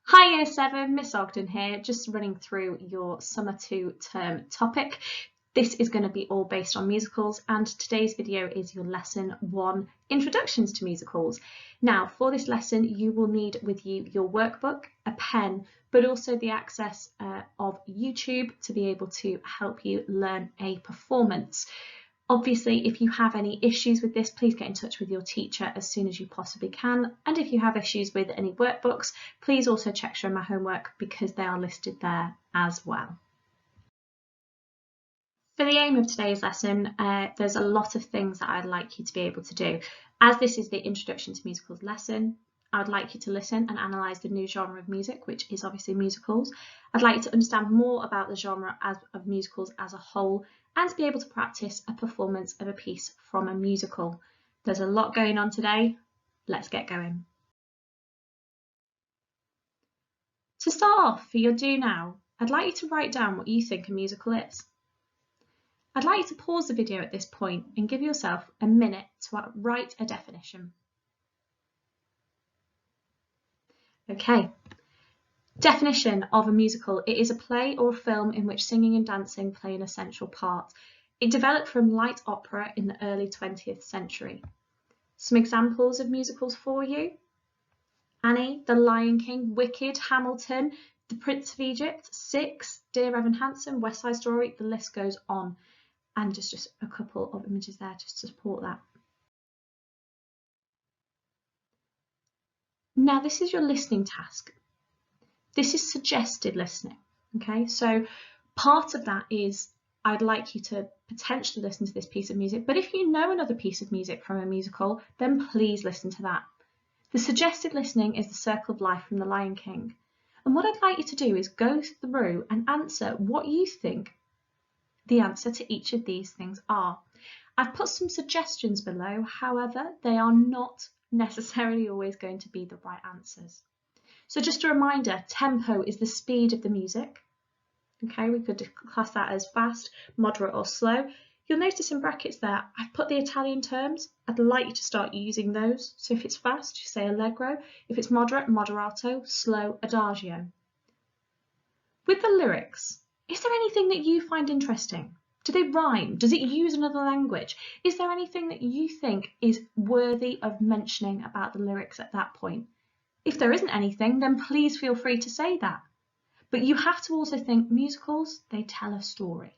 Hi Year 7, Miss Ogden here, just running through your Summer 2 term topic. This is going to be all based on musicals, and today's video is your Lesson 1, Introductions to Musicals. Now, for this lesson, you will need with you your workbook, a pen, but also the access of YouTube to be able to help you learn a performance. Obviously, if you have any issues with this, please get in touch with your teacher as soon as you possibly can. And if you have issues with any workbooks, please also check Show My Homework because they are listed there as well. For the aim of today's lesson, there's a lot of things that I'd like you to be able to do. As this is the Introduction to Musicals lesson, I would like you to listen and analyse the new genre of music, which is obviously musicals. I'd like you to understand more about the genre of musicals as a whole and to be able to practice a performance of a piece from a musical. There's a lot going on today. Let's get going. To start off, for your do now, I'd like you to write down what you think a musical is. I'd like you to pause the video at this point and give yourself a minute to write a definition. Okay. Definition of a musical: it is a play or a film in which singing and dancing play an essential part. It developed from light opera in the early 20th century. Some examples of musicals for you: Annie, The Lion King, Wicked, Hamilton, The Prince of Egypt, Six, Dear Evan Hansen, West Side Story, the list goes on. And just a couple of images there just to support that. Now this is your listening task. This is suggested listening, okay? So part of that is I'd like you to potentially listen to this piece of music, but if you know another piece of music from a musical, then please listen to that. The suggested listening is The Circle of Life from The Lion King. And what I'd like you to do is go through and answer what you think the answer to each of these things are. I've put some suggestions below, however, they are not necessarily always going to be the right answers. So just a reminder, tempo is the speed of the music. Okay, we could class that as fast, moderate or slow. You'll notice in brackets there, I've put the Italian terms. I'd like you to start using those. So if it's fast, you say allegro. If it's moderate, moderato, slow, adagio. With the lyrics, is there anything that you find interesting? Do they rhyme? Does it use another language? Is there anything that you think is worthy of mentioning about the lyrics at that point? If there isn't anything, then please feel free to say that. But you have to also think musicals, they tell a story.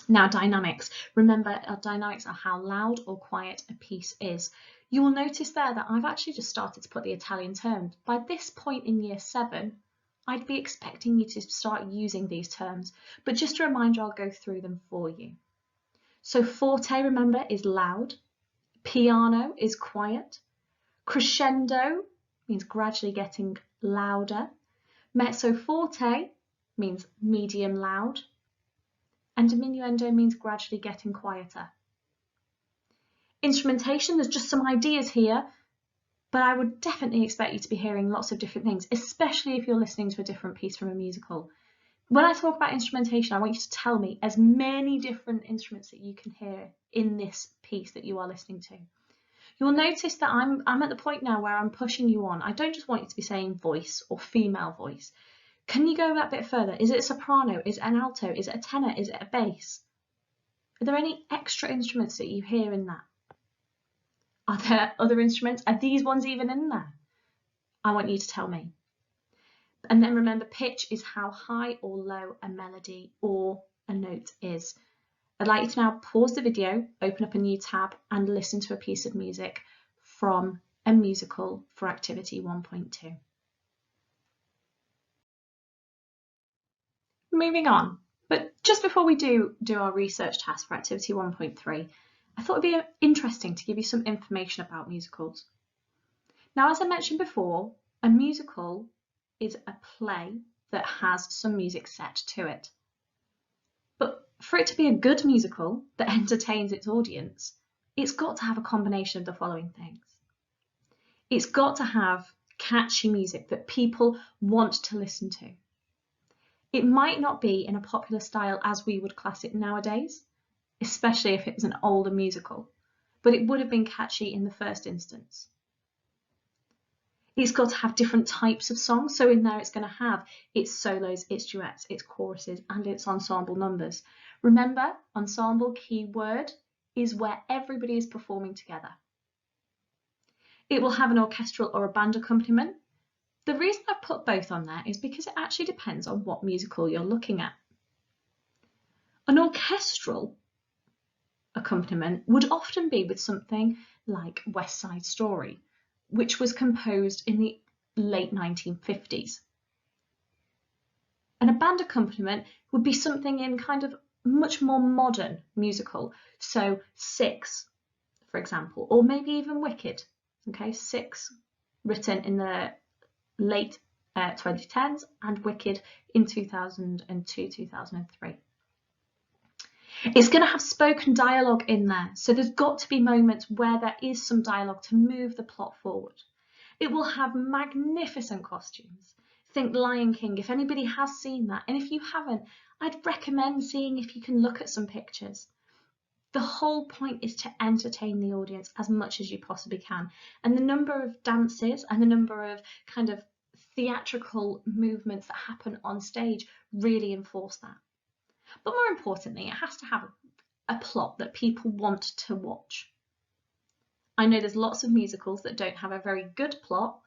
Now, dynamics. Remember, dynamics are how loud or quiet a piece is. You will notice there that I've actually just started to put the Italian terms. By this point in Year 7, I'd be expecting you to start using these terms, but just a reminder, I'll go through them for you. So forte, remember, is loud. Piano is quiet. Crescendo means gradually getting louder. Mezzo forte means medium loud. And diminuendo means gradually getting quieter. Instrumentation, there's just some ideas here, but I would definitely expect you to be hearing lots of different things, especially if you're listening to a different piece from a musical. When I talk about instrumentation, I want you to tell me as many different instruments that you can hear in this piece that you are listening to. You'll notice that I'm at the point now where I'm pushing you on. I don't just want you to be saying voice or female voice. Can you go that bit further? Is it a soprano? Is it an alto? Is it a tenor? Is it a bass? Are there any extra instruments that you hear in that? Are there other instruments? Are these ones even in there? I want you to tell me. And then remember, pitch is how high or low a melody or a note is. I'd like you to now pause the video, open up a new tab and listen to a piece of music from a musical for activity 1.2. Moving on, but just before we do our research task for activity 1.3, I thought it'd be interesting to give you some information about musicals. Now, as I mentioned before, a musical is a play that has some music set to it. But for it to be a good musical that entertains its audience, it's got to have a combination of the following things. It's got to have catchy music that people want to listen to. It might not be in a popular style as we would class it nowadays, especially if it was an older musical, but it would have been catchy in the first instance. It's got to have different types of songs. So in there it's going to have its solos, its duets, its choruses, and its ensemble numbers. Remember, ensemble keyword is where everybody is performing together. It will have an orchestral or a band accompaniment. The reason I put both on there is because it actually depends on what musical you're looking at. An orchestral accompaniment would often be with something like West Side Story, which was composed in the late 1950s. And a band accompaniment would be something in kind of much more modern musical, so Six, for example, or maybe even Wicked. Okay, Six written in the late 2010s and Wicked in 2002, 2003. It's going to have spoken dialogue in there, so there's got to be moments where there is some dialogue to move the plot forward. It will have magnificent costumes. Think Lion King, if anybody has seen that, and if you haven't, I'd recommend seeing if you can look at some pictures. The whole point is to entertain the audience as much as you possibly can, and the number of dances and the number of kind of theatrical movements that happen on stage really enforce that. But more importantly, it has to have a plot that people want to watch. I know there's lots of musicals that don't have a very good plot,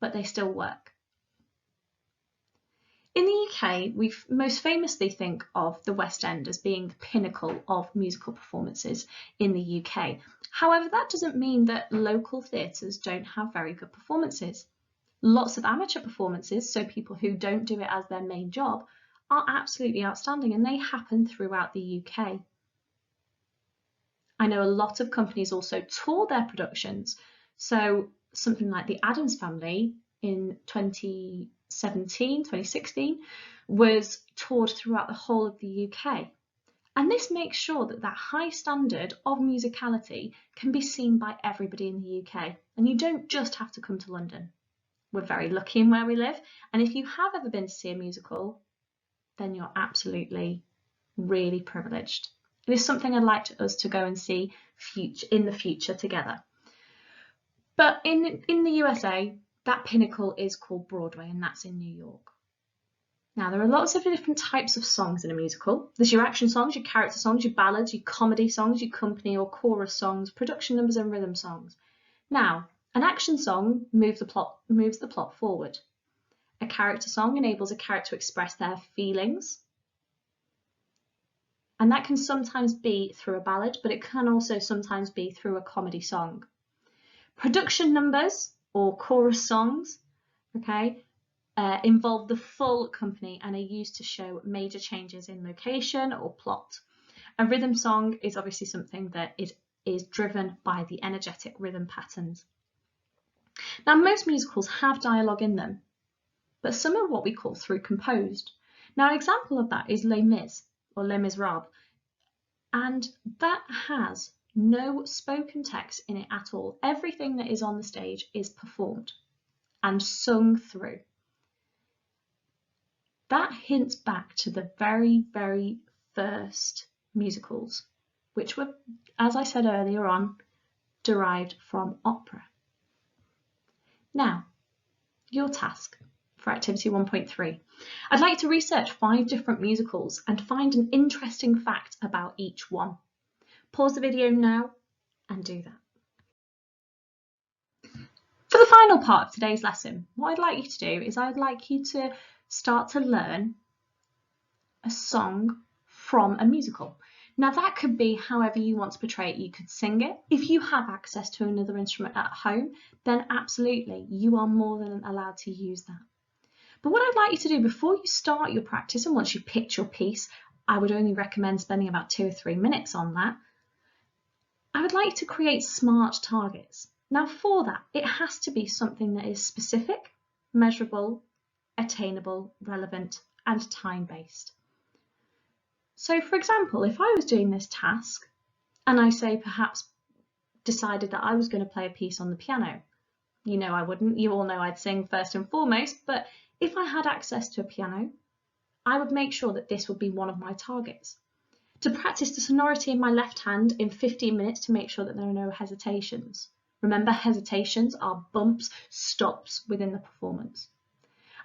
but they still work. In the UK, we most famously think of the West End as being the pinnacle of musical performances in the UK. However, that doesn't mean that local theatres don't have very good performances. Lots of amateur performances, so people who don't do it as their main job, are absolutely outstanding, and they happen throughout the UK. I know a lot of companies also tour their productions, so something like The Addams Family in 2016 was toured throughout the whole of the UK. And this makes sure that that high standard of musicality can be seen by everybody in the UK, and you don't just have to come to London. We're very lucky in where we live, and if you have ever been to see a musical, then you're absolutely really privileged. It is something I'd like us to go and see in the future together. But in the USA, that pinnacle is called Broadway, and that's in New York. Now, there are lots of different types of songs in a musical. There's your action songs, your character songs, your ballads, your comedy songs, your company or chorus songs, production numbers and rhythm songs. Now, an action song moves the plot forward. A character song enables a character to express their feelings. And that can sometimes be through a ballad, but it can also sometimes be through a comedy song. Production numbers or chorus songs, involve the full company and are used to show major changes in location or plot. A rhythm song is obviously something that is driven by the energetic rhythm patterns. Now, most musicals have dialogue in them, but some are what we call through composed. Now, an example of that is Les Mis or Les Miserables, and that has no spoken text in it at all. Everything that is on the stage is performed and sung through. That hints back to the very, very first musicals, which were, as I said earlier on, derived from opera. Now, your task for activity 1.3. I'd like to research 5 different musicals and find an interesting fact about each one. Pause the video now and do that. For the final part of today's lesson, what I'd like you to do is I'd like you to start to learn a song from a musical. Now, that could be however you want to portray it. You could sing it. If you have access to another instrument at home, then absolutely, you are more than allowed to use that. But what I'd like you to do before you start your practice, and once you've picked your piece, I would only recommend spending about 2 or 3 minutes on that. I would like to create SMART targets. Now, for that, it has to be something that is specific, measurable, attainable, relevant, and time-based. So, for example, if I was doing this task and I say perhaps decided that I was going to play a piece on the piano, you know I wouldn't, you all know I'd sing first and foremost, but if I had access to a piano, I would make sure that this would be one of my targets. To practice the sonority in my left hand in 15 minutes to make sure that there are no hesitations. Remember, hesitations are bumps, stops within the performance.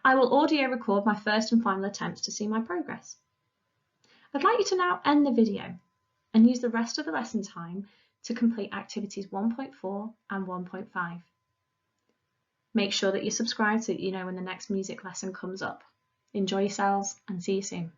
I will audio record my first and final attempts to see my progress. I'd like you to now end the video and use the rest of the lesson time to complete activities 1.4 and 1.5. Make sure that you're subscribed so that you know when the next music lesson comes up. Enjoy yourselves and see you soon.